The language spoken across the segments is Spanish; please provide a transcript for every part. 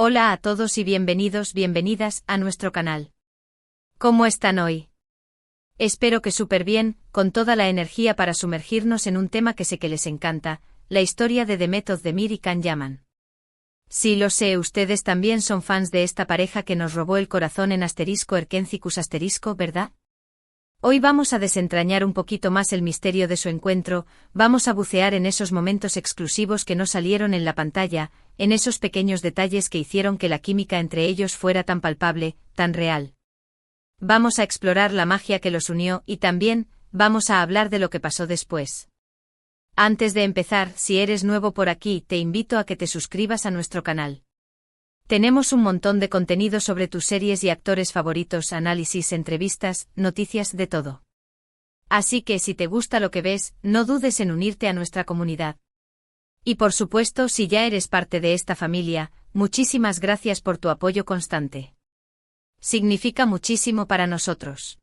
Hola a todos y bienvenidas a nuestro canal. ¿Cómo están hoy? Espero que súper bien, con toda la energía para sumergirnos en un tema que sé que les encanta, la historia de Demet Özdemir y Can Yaman. Sí, lo sé, ustedes también son fans de esta pareja que nos robó el corazón en *Erkencicus*, ¿verdad? Hoy vamos a desentrañar un poquito más el misterio de su encuentro, vamos a bucear en esos momentos exclusivos que no salieron en la pantalla, en esos pequeños detalles que hicieron que la química entre ellos fuera tan palpable, tan real. Vamos a explorar la magia que los unió y también, vamos a hablar de lo que pasó después. Antes de empezar, si eres nuevo por aquí, te invito a que te suscribas a nuestro canal. Tenemos un montón de contenido sobre tus series y actores favoritos, análisis, entrevistas, noticias, de todo. Así que si te gusta lo que ves, no dudes en unirte a nuestra comunidad. Y por supuesto, si ya eres parte de esta familia, muchísimas gracias por tu apoyo constante. Significa muchísimo para nosotros.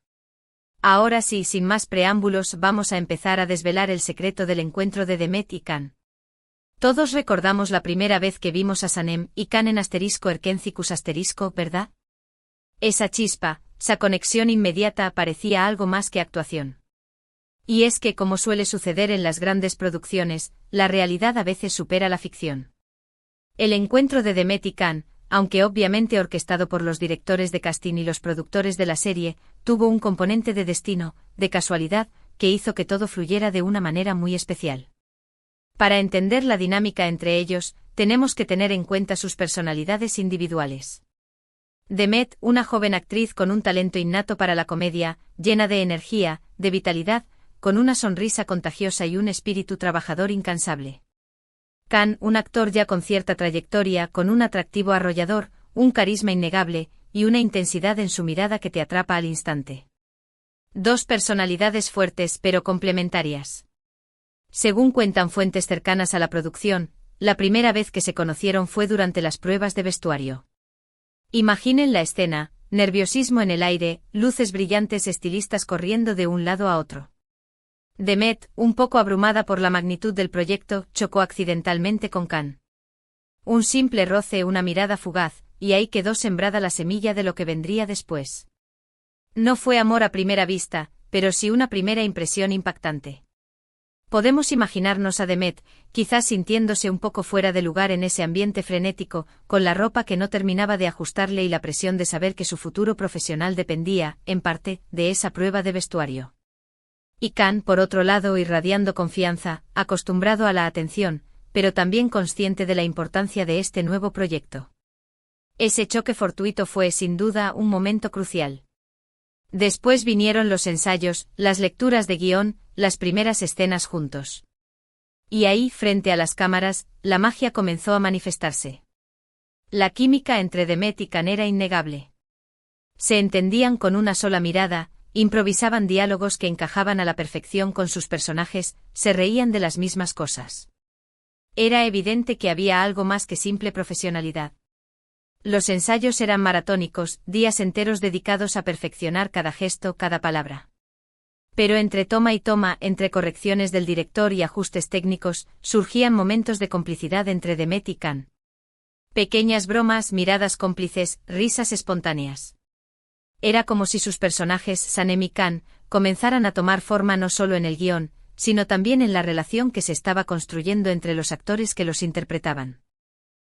Ahora sí, sin más preámbulos, vamos a empezar a desvelar el secreto del encuentro de Demet y Can. Todos recordamos la primera vez que vimos a Sanem y Can en *Erkencicus*, ¿verdad? Esa chispa, esa conexión inmediata parecía algo más que actuación. Y es que, como suele suceder en las grandes producciones, la realidad a veces supera la ficción. El encuentro de Demet y Can, aunque obviamente orquestado por los directores de casting y los productores de la serie, tuvo un componente de destino, de casualidad, que hizo que todo fluyera de una manera muy especial. Para entender la dinámica entre ellos, tenemos que tener en cuenta sus personalidades individuales. Demet, una joven actriz con un talento innato para la comedia, llena de energía, de vitalidad, con una sonrisa contagiosa y un espíritu trabajador incansable. Can, un actor ya con cierta trayectoria, con un atractivo arrollador, un carisma innegable, y una intensidad en su mirada que te atrapa al instante. Dos personalidades fuertes pero complementarias. Según cuentan fuentes cercanas a la producción, la primera vez que se conocieron fue durante las pruebas de vestuario. Imaginen la escena: nerviosismo en el aire, luces brillantes, estilistas corriendo de un lado a otro. Demet, un poco abrumada por la magnitud del proyecto, chocó accidentalmente con Can. Un simple roce, una mirada fugaz, y ahí quedó sembrada la semilla de lo que vendría después. No fue amor a primera vista, pero sí una primera impresión impactante. Podemos imaginarnos a Demet, quizás sintiéndose un poco fuera de lugar en ese ambiente frenético, con la ropa que no terminaba de ajustarle y la presión de saber que su futuro profesional dependía, en parte, de esa prueba de vestuario. Y Can, por otro lado, irradiando confianza, acostumbrado a la atención, pero también consciente de la importancia de este nuevo proyecto. Ese choque fortuito fue, sin duda, un momento crucial. Después vinieron los ensayos, las lecturas de guión, las primeras escenas juntos. Y ahí, frente a las cámaras, la magia comenzó a manifestarse. La química entre Demet y Can era innegable. Se entendían con una sola mirada, improvisaban diálogos que encajaban a la perfección con sus personajes, se reían de las mismas cosas. Era evidente que había algo más que simple profesionalidad. Los ensayos eran maratónicos, días enteros dedicados a perfeccionar cada gesto, cada palabra. Pero entre toma y toma, entre correcciones del director y ajustes técnicos, surgían momentos de complicidad entre Demet y Can. Pequeñas bromas, miradas cómplices, risas espontáneas. Era como si sus personajes, Sanem y Can, comenzaran a tomar forma no solo en el guión, sino también en la relación que se estaba construyendo entre los actores que los interpretaban.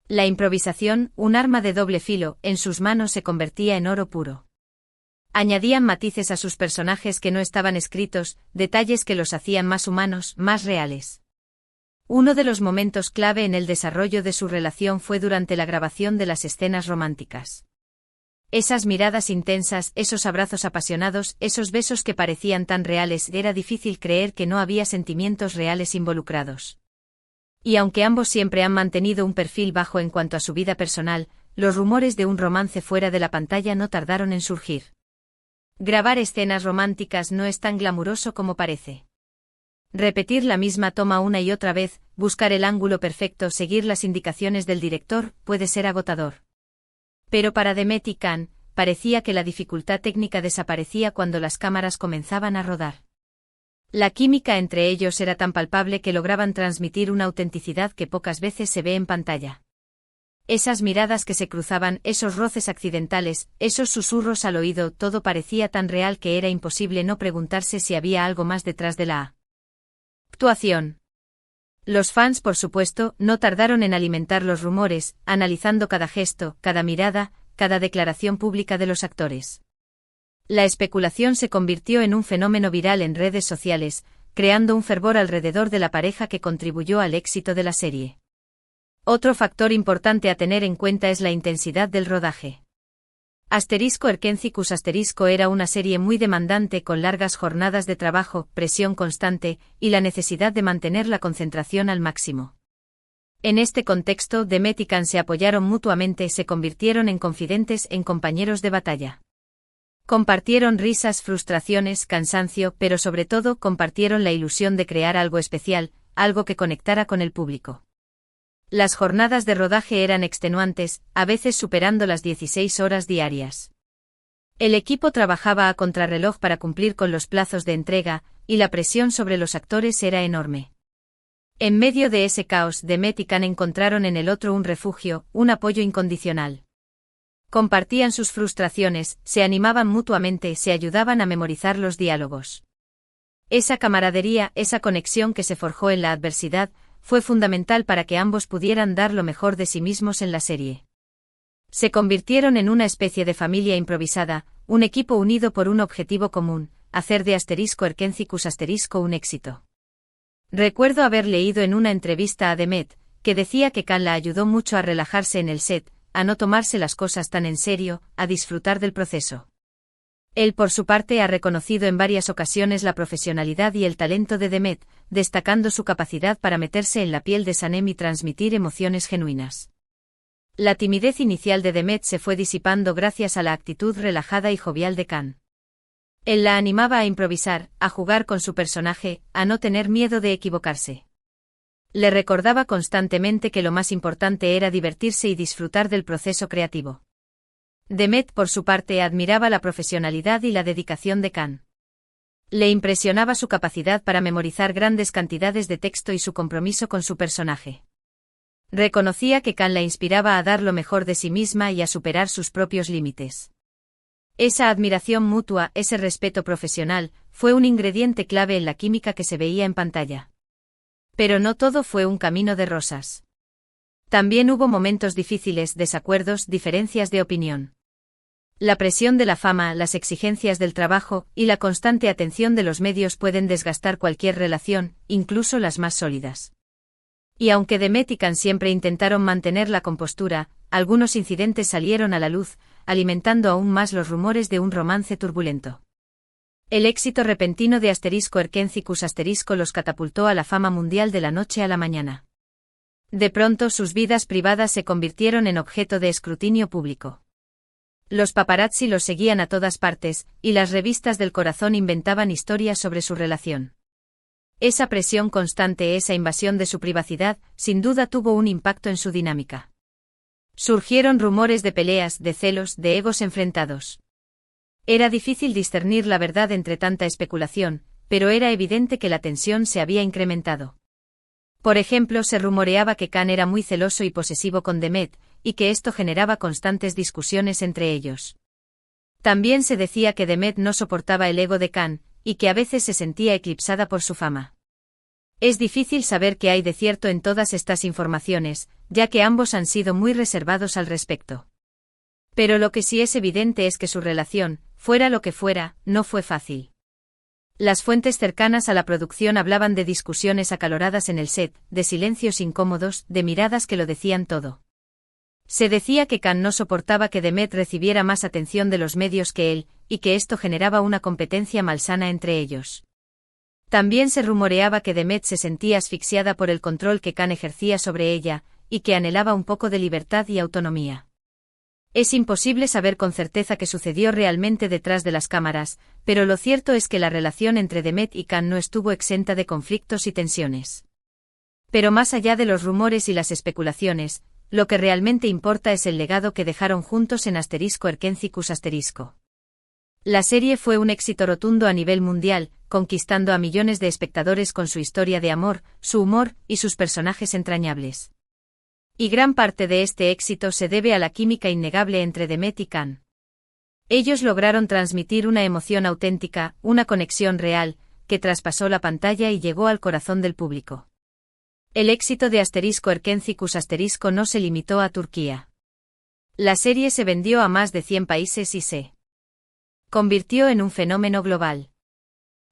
La improvisación, un arma de doble filo, en sus manos se convertía en oro puro. Añadían matices a sus personajes que no estaban escritos, detalles que los hacían más humanos, más reales. Uno de los momentos clave en el desarrollo de su relación fue durante la grabación de las escenas románticas. Esas miradas intensas, esos abrazos apasionados, esos besos que parecían tan reales, era difícil creer que no había sentimientos reales involucrados. Y aunque ambos siempre han mantenido un perfil bajo en cuanto a su vida personal, los rumores de un romance fuera de la pantalla no tardaron en surgir. Grabar escenas románticas no es tan glamuroso como parece. Repetir la misma toma una y otra vez, buscar el ángulo perfecto, seguir las indicaciones del director, puede ser agotador. Pero para Demet y Can, parecía que la dificultad técnica desaparecía cuando las cámaras comenzaban a rodar. La química entre ellos era tan palpable que lograban transmitir una autenticidad que pocas veces se ve en pantalla. Esas miradas que se cruzaban, esos roces accidentales, esos susurros al oído, todo parecía tan real que era imposible no preguntarse si había algo más detrás de la actuación. Los fans, por supuesto, no tardaron en alimentar los rumores, analizando cada gesto, cada mirada, cada declaración pública de los actores. La especulación se convirtió en un fenómeno viral en redes sociales, creando un fervor alrededor de la pareja que contribuyó al éxito de la serie. Otro factor importante a tener en cuenta es la intensidad del rodaje. Erkencicus era una serie muy demandante con largas jornadas de trabajo, presión constante, y la necesidad de mantener la concentración al máximo. En este contexto, Demet y Can se apoyaron mutuamente, se convirtieron en confidentes, en compañeros de batalla. Compartieron risas, frustraciones, cansancio, pero sobre todo compartieron la ilusión de crear algo especial, algo que conectara con el público. Las jornadas de rodaje eran extenuantes, a veces superando las 16 horas diarias. El equipo trabajaba a contrarreloj para cumplir con los plazos de entrega, y la presión sobre los actores era enorme. En medio de ese caos, Demet y Can encontraron en el otro un refugio, un apoyo incondicional. Compartían sus frustraciones, se animaban mutuamente, se ayudaban a memorizar los diálogos. Esa camaradería, esa conexión que se forjó en la adversidad, fue fundamental para que ambos pudieran dar lo mejor de sí mismos en la serie. Se convirtieron en una especie de familia improvisada, un equipo unido por un objetivo común, hacer de Erkencicus un éxito. Recuerdo haber leído en una entrevista a Demet, que decía que Can la ayudó mucho a relajarse en el set, a no tomarse las cosas tan en serio, a disfrutar del proceso. Él por su parte ha reconocido en varias ocasiones la profesionalidad y el talento de Demet, destacando su capacidad para meterse en la piel de Sanem y transmitir emociones genuinas. La timidez inicial de Demet se fue disipando gracias a la actitud relajada y jovial de Can. Él la animaba a improvisar, a jugar con su personaje, a no tener miedo de equivocarse. Le recordaba constantemente que lo más importante era divertirse y disfrutar del proceso creativo. Demet, por su parte, admiraba la profesionalidad y la dedicación de Can. Le impresionaba su capacidad para memorizar grandes cantidades de texto y su compromiso con su personaje. Reconocía que Can la inspiraba a dar lo mejor de sí misma y a superar sus propios límites. Esa admiración mutua, ese respeto profesional, fue un ingrediente clave en la química que se veía en pantalla. Pero no todo fue un camino de rosas. También hubo momentos difíciles, desacuerdos, diferencias de opinión. La presión de la fama, las exigencias del trabajo, y la constante atención de los medios pueden desgastar cualquier relación, incluso las más sólidas. Y aunque Demet y Can siempre intentaron mantener la compostura, algunos incidentes salieron a la luz, alimentando aún más los rumores de un romance turbulento. El éxito repentino de Erkencicus los catapultó a la fama mundial de la noche a la mañana. De pronto sus vidas privadas se convirtieron en objeto de escrutinio público. Los paparazzi los seguían a todas partes, y las revistas del corazón inventaban historias sobre su relación. Esa presión constante, esa invasión de su privacidad, sin duda tuvo un impacto en su dinámica. Surgieron rumores de peleas, de celos, de egos enfrentados. Era difícil discernir la verdad entre tanta especulación, pero era evidente que la tensión se había incrementado. Por ejemplo, se rumoreaba que Can era muy celoso y posesivo con Demet, y que esto generaba constantes discusiones entre ellos. También se decía que Demet no soportaba el ego de Can, y que a veces se sentía eclipsada por su fama. Es difícil saber qué hay de cierto en todas estas informaciones, ya que ambos han sido muy reservados al respecto. Pero lo que sí es evidente es que su relación, fuera lo que fuera, no fue fácil. Las fuentes cercanas a la producción hablaban de discusiones acaloradas en el set, de silencios incómodos, de miradas que lo decían todo. Se decía que Can no soportaba que Demet recibiera más atención de los medios que él, y que esto generaba una competencia malsana entre ellos. También se rumoreaba que Demet se sentía asfixiada por el control que Can ejercía sobre ella, y que anhelaba un poco de libertad y autonomía. Es imposible saber con certeza qué sucedió realmente detrás de las cámaras, pero lo cierto es que la relación entre Demet y Can no estuvo exenta de conflictos y tensiones. Pero más allá de los rumores y las especulaciones, lo que realmente importa es el legado que dejaron juntos en Erkencicus. La serie fue un éxito rotundo a nivel mundial, conquistando a millones de espectadores con su historia de amor, su humor y sus personajes entrañables. Y gran parte de este éxito se debe a la química innegable entre Demet y Can. Ellos lograron transmitir una emoción auténtica, una conexión real, que traspasó la pantalla y llegó al corazón del público. El éxito de *Erkencicus* no se limitó a Turquía. La serie se vendió a más de 100 países y se convirtió en un fenómeno global.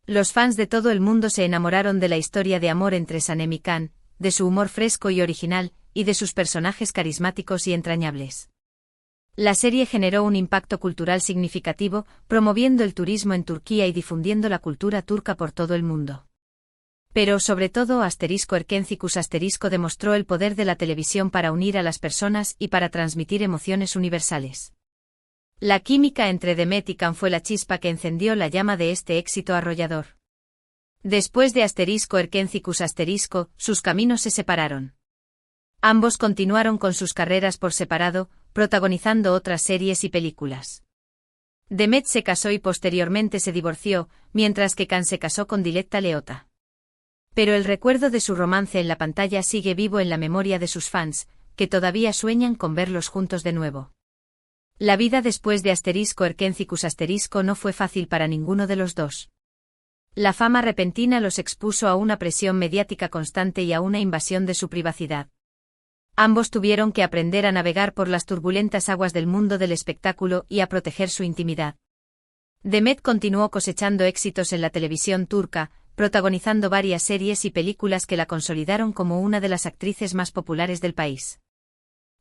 Los fans de todo el mundo se enamoraron de la historia de amor entre Sanem y Can, de su humor fresco y original, y de sus personajes carismáticos y entrañables. La serie generó un impacto cultural significativo, promoviendo el turismo en Turquía y difundiendo la cultura turca por todo el mundo. Pero sobre todo *Erkencicus* demostró el poder de la televisión para unir a las personas y para transmitir emociones universales. La química entre Demet y Can fue la chispa que encendió la llama de este éxito arrollador. Después de *Erkencicus*, sus caminos se separaron. Ambos continuaron con sus carreras por separado, protagonizando otras series y películas. Demet se casó y posteriormente se divorció, mientras que Can se casó con Diletta Leota. Pero el recuerdo de su romance en la pantalla sigue vivo en la memoria de sus fans, que todavía sueñan con verlos juntos de nuevo. La vida después de *Erkencicus* no fue fácil para ninguno de los dos. La fama repentina los expuso a una presión mediática constante y a una invasión de su privacidad. Ambos tuvieron que aprender a navegar por las turbulentas aguas del mundo del espectáculo y a proteger su intimidad. Demet continuó cosechando éxitos en la televisión turca, protagonizando varias series y películas que la consolidaron como una de las actrices más populares del país.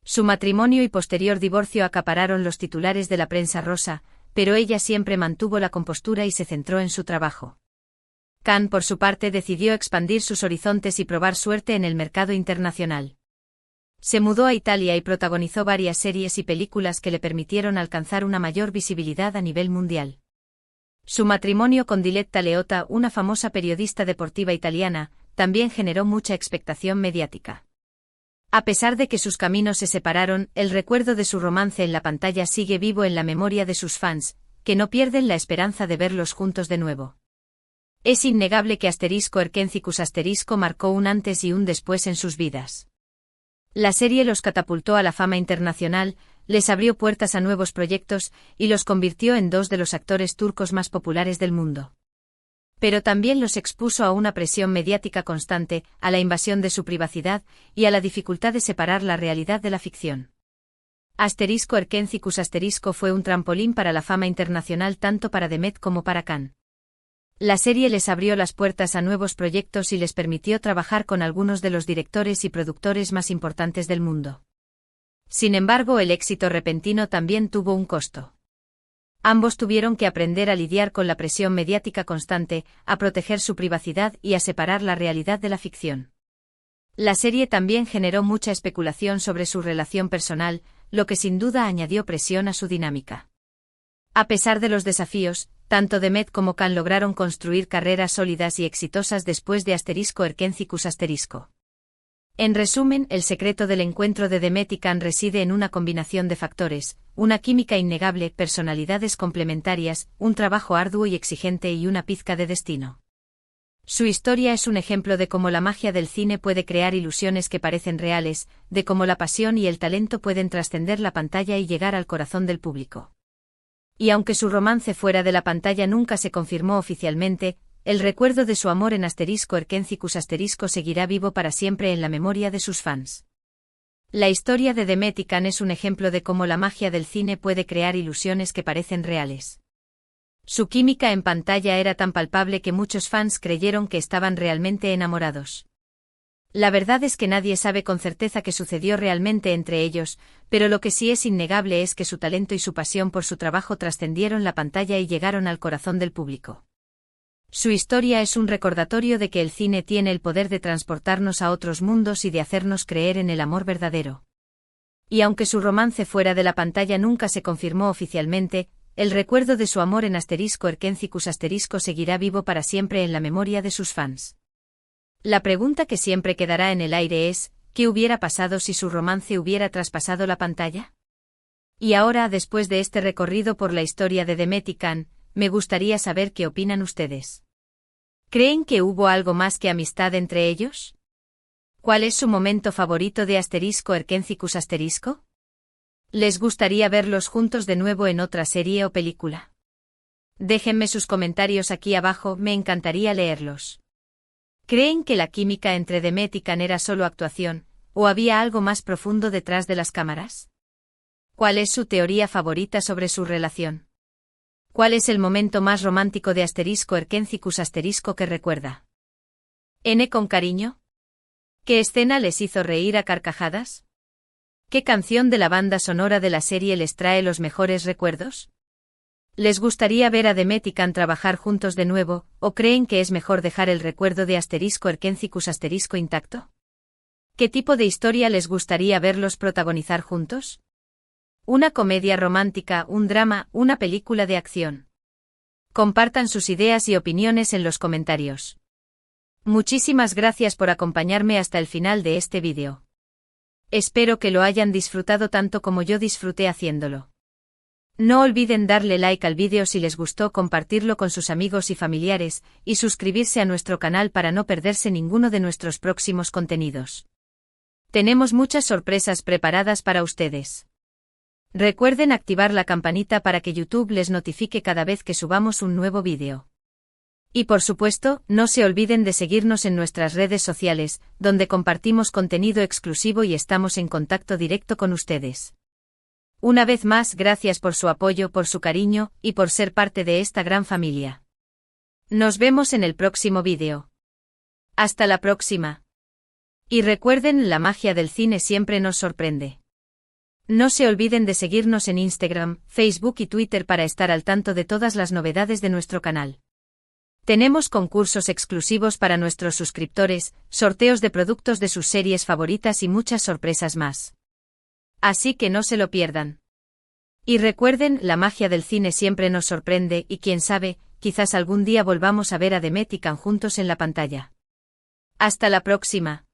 Su matrimonio y posterior divorcio acapararon los titulares de la prensa rosa, pero ella siempre mantuvo la compostura y se centró en su trabajo. Can, por su parte, decidió expandir sus horizontes y probar suerte en el mercado internacional. Se mudó a Italia y protagonizó varias series y películas que le permitieron alcanzar una mayor visibilidad a nivel mundial. Su matrimonio con Diletta Leota, una famosa periodista deportiva italiana, también generó mucha expectación mediática. A pesar de que sus caminos se separaron, el recuerdo de su romance en la pantalla sigue vivo en la memoria de sus fans, que no pierden la esperanza de verlos juntos de nuevo. Es innegable que *Erkencicus* marcó un antes y un después en sus vidas. La serie los catapultó a la fama internacional, les abrió puertas a nuevos proyectos y los convirtió en dos de los actores turcos más populares del mundo. Pero también los expuso a una presión mediática constante, a la invasión de su privacidad y a la dificultad de separar la realidad de la ficción. *Erkencicus* fue un trampolín para la fama internacional tanto para Demet como para Can. La serie les abrió las puertas a nuevos proyectos y les permitió trabajar con algunos de los directores y productores más importantes del mundo. Sin embargo, el éxito repentino también tuvo un costo. Ambos tuvieron que aprender a lidiar con la presión mediática constante, a proteger su privacidad y a separar la realidad de la ficción. La serie también generó mucha especulación sobre su relación personal, lo que sin duda añadió presión a su dinámica. A pesar de los desafíos, tanto Demet como Can lograron construir carreras sólidas y exitosas después de *Erkencicus*. En resumen, el secreto del encuentro de Demet y Can reside en una combinación de factores: una química innegable, personalidades complementarias, un trabajo arduo y exigente y una pizca de destino. Su historia es un ejemplo de cómo la magia del cine puede crear ilusiones que parecen reales, de cómo la pasión y el talento pueden trascender la pantalla y llegar al corazón del público. Y aunque su romance fuera de la pantalla nunca se confirmó oficialmente, el recuerdo de su amor en *Erkencicus* seguirá vivo para siempre en la memoria de sus fans. La historia de Demet y Can es un ejemplo de cómo la magia del cine puede crear ilusiones que parecen reales. Su química en pantalla era tan palpable que muchos fans creyeron que estaban realmente enamorados. La verdad es que nadie sabe con certeza qué sucedió realmente entre ellos, pero lo que sí es innegable es que su talento y su pasión por su trabajo trascendieron la pantalla y llegaron al corazón del público. Su historia es un recordatorio de que el cine tiene el poder de transportarnos a otros mundos y de hacernos creer en el amor verdadero. Y aunque su romance fuera de la pantalla nunca se confirmó oficialmente, el recuerdo de su amor en *Erkencicus* seguirá vivo para siempre en la memoria de sus fans. La pregunta que siempre quedará en el aire es: ¿qué hubiera pasado si su romance hubiera traspasado la pantalla? Y ahora, después de este recorrido por la historia de Demet y Can, me gustaría saber qué opinan ustedes. ¿Creen que hubo algo más que amistad entre ellos? ¿Cuál es su momento favorito de Erkencicus asterisco? ¿Les gustaría verlos juntos de nuevo en otra serie o película? Déjenme sus comentarios aquí abajo, me encantaría leerlos. ¿Creen que la química entre Demet y Can era solo actuación, o había algo más profundo detrás de las cámaras? ¿Cuál es su teoría favorita sobre su relación? ¿Cuál es el momento más romántico de Erkencicus asterisco que recuerda? ¿N con cariño? ¿Qué escena les hizo reír a carcajadas? ¿Qué canción de la banda sonora de la serie les trae los mejores recuerdos? ¿Les gustaría ver a Demet y Can trabajar juntos de nuevo, o creen que es mejor dejar el recuerdo de Erkencicus asterisco intacto? ¿Qué tipo de historia les gustaría verlos protagonizar juntos? ¿Una comedia romántica, un drama, una película de acción? Compartan sus ideas y opiniones en los comentarios. Muchísimas gracias por acompañarme hasta el final de este vídeo. Espero que lo hayan disfrutado tanto como yo disfruté haciéndolo. No olviden darle like al vídeo si les gustó, compartirlo con sus amigos y familiares, y suscribirse a nuestro canal para no perderse ninguno de nuestros próximos contenidos. Tenemos muchas sorpresas preparadas para ustedes. Recuerden activar la campanita para que YouTube les notifique cada vez que subamos un nuevo vídeo. Y por supuesto, no se olviden de seguirnos en nuestras redes sociales, donde compartimos contenido exclusivo y estamos en contacto directo con ustedes. Una vez más, gracias por su apoyo, por su cariño, y por ser parte de esta gran familia. Nos vemos en el próximo vídeo. Hasta la próxima. Y recuerden, la magia del cine siempre nos sorprende. No se olviden de seguirnos en Instagram, Facebook y Twitter para estar al tanto de todas las novedades de nuestro canal. Tenemos concursos exclusivos para nuestros suscriptores, sorteos de productos de sus series favoritas y muchas sorpresas más. Así que no se lo pierdan. Y recuerden, la magia del cine siempre nos sorprende y quién sabe, quizás algún día volvamos a ver a Demet y Can juntos en la pantalla. Hasta la próxima.